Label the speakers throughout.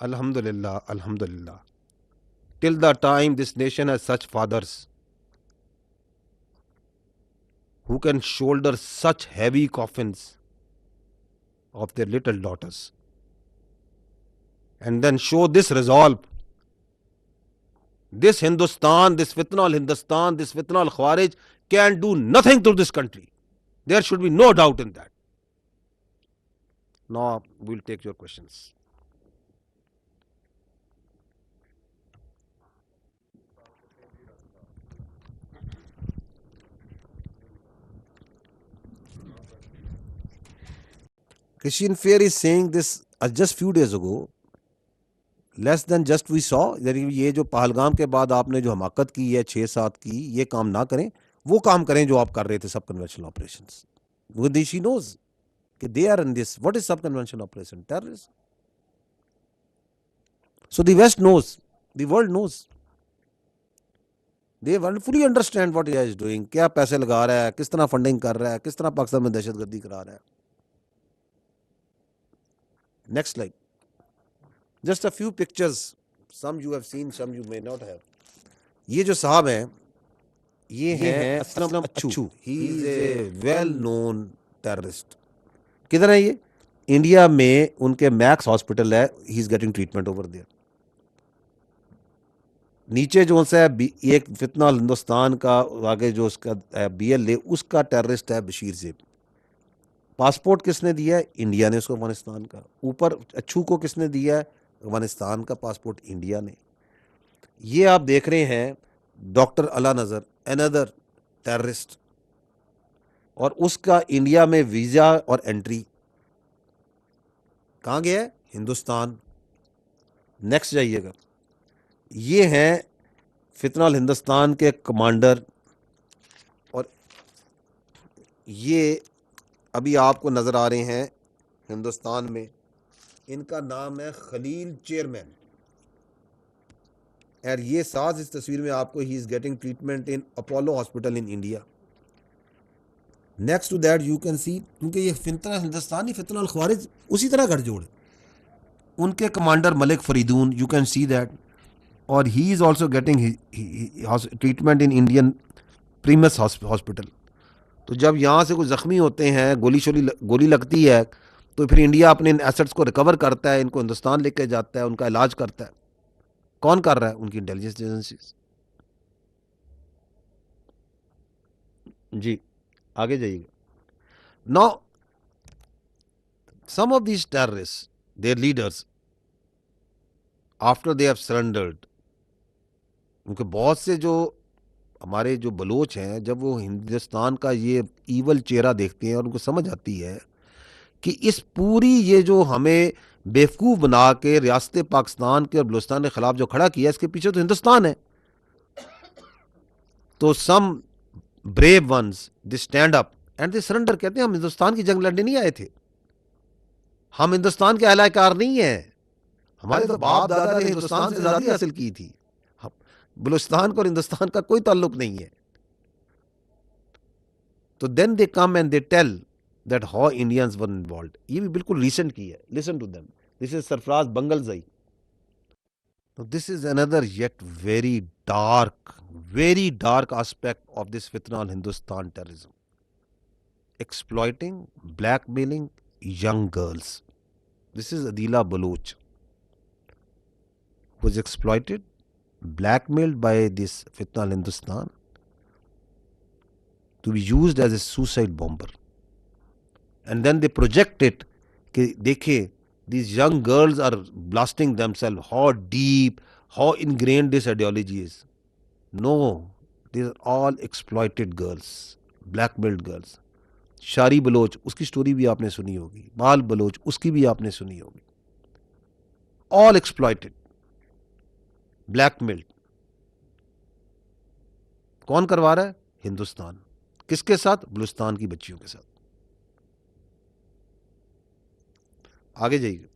Speaker 1: Alhamdulillah, Alhamdulillah. Till the time this nation has such fathers who can shoulder such heavy coffins of their little daughters and then show this resolve. This Hindustan, this fitna al Hindustan, this fitna al Khawarij can do nothing to this country. There should be no doubt in that. Now we'll take your questions. Christian Fair is saying this just few days ago. Less than just we saw, यानी ये जो पहलगाम के बाद आपने जो हमाकत की है 6-7 की, ये काम ना करें, वो काम करें जो आप कर रहे थे सब कन्वेंशनल ऑपरेशंस. वो शी नोज कि they are in this. What is sub conventional operation? Terrorism. So the west knows, the world knows, they fully understand what he is doing. क्या पैसे लगा रहा है, किस तरह फंडिंग कर रहा है, किस तरह पाकिस्तान में दहशतगर्दी करा रहा है. Next slide. Just a few pictures, some you have seen, some you may not have. ये जो साहब हैं, ये हैं असलम अच्छू. He is a well known terrorist. किधर है ये? इंडिया में उनके मैक्स हॉस्पिटल है. He is getting treatment over there. नीचे जो सा है एक फितना हिंदुस्तान का आगे जो उसका BLA, उसका टेररिस्ट है बशीर ज़ेब. पासपोर्ट किसने दिया है? इंडिया ने उसको, अफगानिस्तान का. ऊपर अच्छू को किसने दिया है? अफगानिस्तान का पासपोर्ट इंडिया ने. ये आप देख रहे हैं डॉक्टर अला नज़र, अनदर टेररिस्ट, और उसका इंडिया में वीज़ा और एंट्री. कहाँ गया है? हिंदुस्तान. नेक्स्ट जाइएगा. ये हैं फितना हिंदुस्तान के कमांडर, और ये अभी आपको नज़र आ रहे हैं हिंदुस्तान में. इनका नाम है खलील चेयरमैन. और ये साथ इस तस्वीर में आपको he is getting treatment in Apollo hospital in India. Next to that you can see, क्योंकि ये फितना हिंदुस्तानी फितना अल ख्वारिज उसी तरह गठजोड़. उनके commander Malik Fareedoon, you can see that, और he is also getting treatment in Indian premier hospital. तो जब यहाँ से कोई ज़ख्मी होते हैं, गोली लगती है, तो फिर इंडिया अपने इन एसेट्स को रिकवर करता है, इनको हिंदुस्तान लेके जाता है, उनका इलाज करता है. कौन कर रहा है? उनकी इंटेलिजेंस एजेंसीज. जी आगे जाइएगा. Now some of these terrorist, their leaders, after they have surrendered, उनके बहुत से जो हमारे जो बलोच हैं, जब वो हिंदुस्तान का ये ईवल चेहरा देखते हैं और उनको समझ आती है कि इस पूरी ये जो हमें बेवकूफ़ बना के रियासत पाकिस्तान के और बलूचिस्तान के ख़िलाफ़ जो खड़ा किया, इसके पीछे तो हिंदुस्तान है. तो some brave ones they stand up and they surrender. कहते हैं हम हिंदुस्तान की जंग लड़ने नहीं आए थे, हम हिंदुस्तान के अहलकार नहीं हैं, हमारे तो बाप दादा ने हिंदुस्तान से आज़ादी हासिल की थी, बलूचिस्तान को और हिंदुस्तान का कोई ताल्लुक नहीं है. तो then they come and they tell that how Indians were involved. ये भी बिल्कुल recent की है. Listen to them. This is Sarfraz Bangalzai. Now this is another yet very dark aspect of this fitna al Hindustan terrorism. Exploiting, blackmailing young girls. This is Adila Baloch, who was exploited, blackmailed by this fitna al Hindustan to be used as a suicide bomber. And then they project it कि देखिए these young girls are blasting themselves. How deep, how ingrained this ideology is. No, these are all exploited girls, blackmailed girls. शारी Bloch, उसकी story भी आपने सुनी होगी. बाल Bloch, उसकी भी आपने सुनी होगी. All exploited, blackmailed. कौन करवा रहा है? हिंदुस्तान. किसके साथ? बलूचिस्तान की बच्चियों के साथ. आगे जाइए.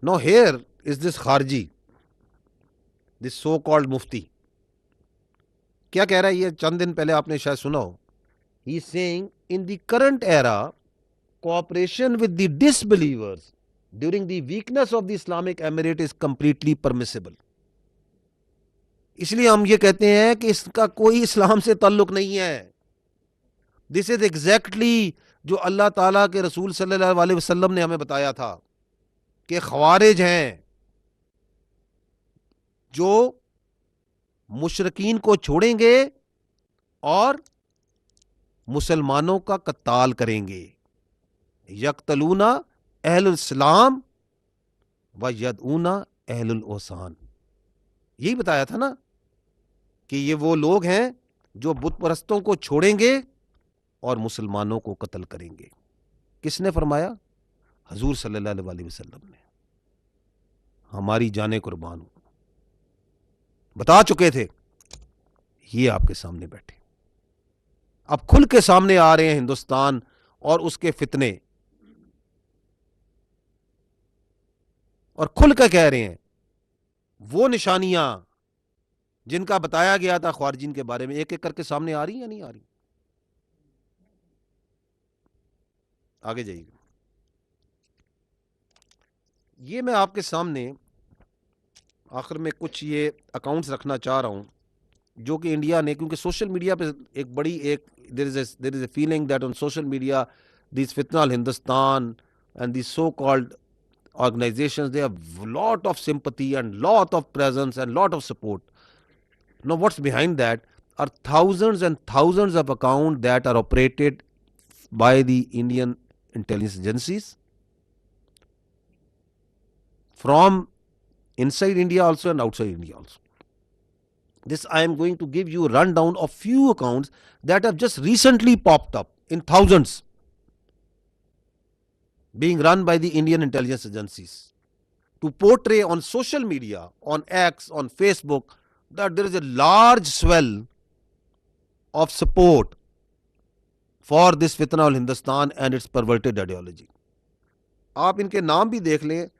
Speaker 1: Now here is this खारजी, this so called मुफ्ती. क्या कह रहा है? ये चंद दिन पहले आपने शायद सुना हो. He is saying in the current era, cooperation with the disbelievers during the weakness of the Islamic Emirate is completely permissible. इसलिए हम ये कहते हैं कि इसका कोई इस्लाम से ताल्लुक नहीं है. दिस इज एग्जैक्टली जो अल्लाह ताला के रसूल सल्लल्लाहु अलैहि वसल्लम ने हमें बताया था कि ख्वारिज हैं जो मुशरकीन को छोड़ेंगे और मुसलमानों का कत्ताल करेंगे. यक्तलूना अहलुल इस्लाम व यदऊना अहलुल ओसान. यही बताया था ना कि ये वो लोग हैं जो बुत परस्तों को छोड़ेंगे और मुसलमानों को कत्ल करेंगे. किसने फरमाया? हजूर सल्लल्लाहु अलैहि वसल्लम ने. हमारी जाने कुर्बान हो, बता चुके थे. ये आपके सामने बैठे, अब खुल के सामने आ रहे हैं हिंदुस्तान और उसके फितने, और खुल कर कह रहे हैं वो निशानियां जिनका बताया गया था ख्वारिजीन के बारे में एक एक करके सामने आ रही या नहीं आ रही. आगे जाइएगा. ये मैं आपके सामने आखिर में कुछ ये अकाउंट्स रखना चाह रहा हूं जो कि इंडिया ने, क्योंकि सोशल मीडिया पे एक बड़ी एक there is a feeling that on social media this फितना Hindustan and this so called organizations, they have lot of sympathy and lot of presence and lot of support. Now what's behind that are thousands and thousands of accounts that are operated by the Indian intelligence agencies from inside India also and outside India also. This I am going to give you a rundown of few accounts that have just recently popped up in thousands, being run by the Indian intelligence agencies to portray on social media, on X, on Facebook, that there is a large swell of support for this fitna al Hindustan and its perverted ideology. आप इनके नाम भी देख लें.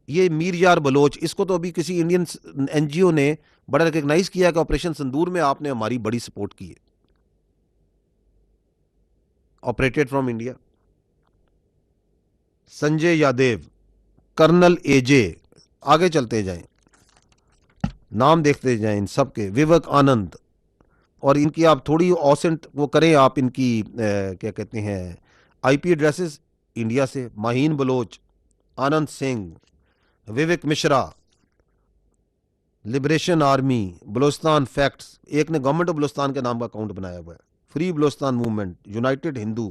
Speaker 1: ये मीर यार Bloch, इसको तो अभी किसी इंडियन एनजीओ ने बड़ा रिकग्नाइज किया कि ऑपरेशन संदूर में आपने हमारी बड़ी सपोर्ट की है, operated from India. Sanjay Yadav, colonel A J, आगे चलते जाएं, नाम देखते जाएं इन सब के. विवेक आनंद, और इनकी आप थोड़ी ऑसेंट वो करें आप इनकी क्या कहते हैं आईपी एड्रेसेस इंडिया से. Maheen Baloch, Anand Singh, Vivek Mishra, liberation army, Balochistan facts, एक ने गवर्नमेंट ऑफ बलोचिस्तान के नाम का अकाउंट बनाया हुआ है, free Balochistan movement, United Hindu.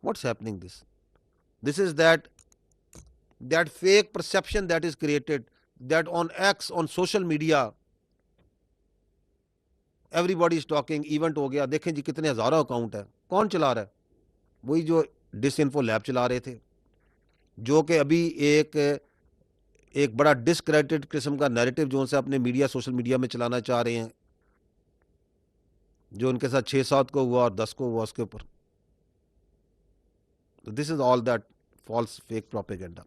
Speaker 1: What's happening this? This is that fake perception that is created, that on X, on social media, everybody is talking. Event हो गया, देखें जी कितने हजारों अकाउंट है. कौन चला रहा है? वही जो डिसइंफो लैब चला रहे थे, जो कि अभी एक बड़ा डिस्क्रेडिटेड किस्म का नैरेटिव जो उनसे अपने मीडिया, सोशल मीडिया में चलाना चाह रहे हैं, जो उनके साथ 6-7 को हुआ और 10 को हुआ उसके ऊपर. तो this is all that false fake propaganda.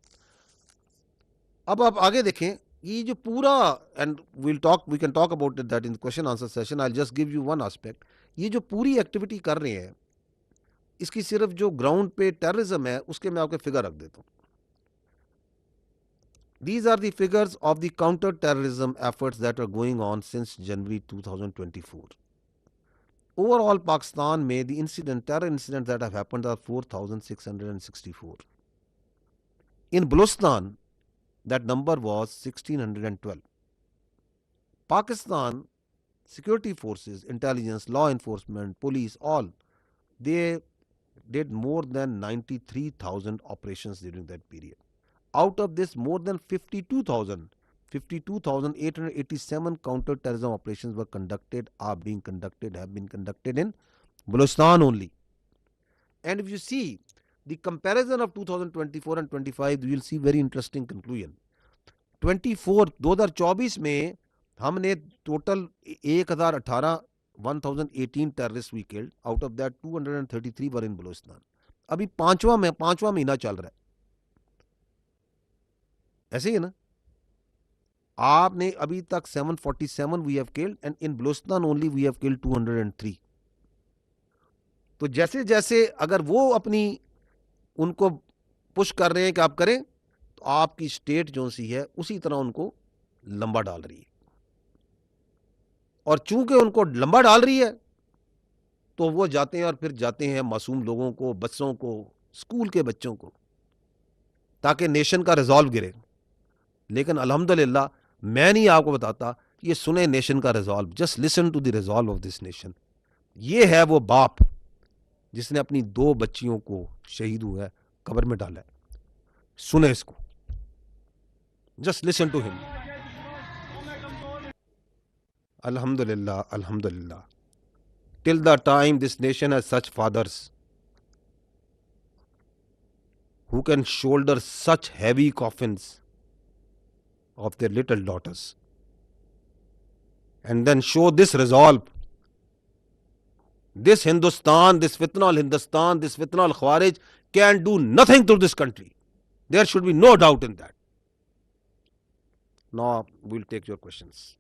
Speaker 1: अब आप आगे देखें, ये जो पूरा, and we can talk about that in question answer session. I just give you one aspect. ये जो पूरी एक्टिविटी कर रहे हैं, इसकी सिर्फ जो ग्राउंड पे टेररिज्म है उसके मैं आपके फिगर रख देता हूं. These are the figures of the counter-terrorism efforts that are going on since January 2024. Overall, Pakistan में the terror incidents that have happened are 4,664. In Balochistan, that number was 1,612. Pakistan security forces, intelligence, law enforcement, police, all, they did more than 93,000 operations during that period. Out of this, more than 52,887 counter-terrorism operations were conducted, have been conducted in Balochistan only. And if you see the comparison of 2024 and 25, you will see very interesting conclusion. 2024 में हमने total 1018 terrorists we killed. Out of that 233 were in Balochistan. अभी पांचवा महीना चल रहा है. ऐसे ही है ना. आपने अभी तक 747 we have killed and in Balochistan only we have killed 203. तो जैसे जैसे अगर वो अपनी उनको पुश कर रहे हैं कि आप करें, तो आपकी स्टेट जो सी है उसी तरह उनको लंबा डाल रही है। और चूंकि उनको लंबा डाल रही है तो वो जाते हैं और फिर जाते हैं मासूम लोगों को, बच्चों को, स्कूल के बच्चों को, ताकि नेशन का रिजॉल्व गिरे। लेकिन अल्हम्दुलिल्लाह मैं नहीं आपको बताता, ये सुने नेशन का resolve, just listen to the resolve of this nation. ये है वो बाप जिसने अपनी 2 बच्चियों को शहीद हुआ है कब्र में डाला है। सुने इसको, जस्ट लिसन टू हिम। अल्हम्दुलिल्लाह, अल्हम्दुलिल्लाह। Till the time this nation has such fathers who can shoulder such heavy coffins of their little daughters and then show this resolve, this Hindustan, this fitna al Hindustan, this fitna al Khawarij can do nothing to this country. There should be no doubt in that. Now we'll take your questions.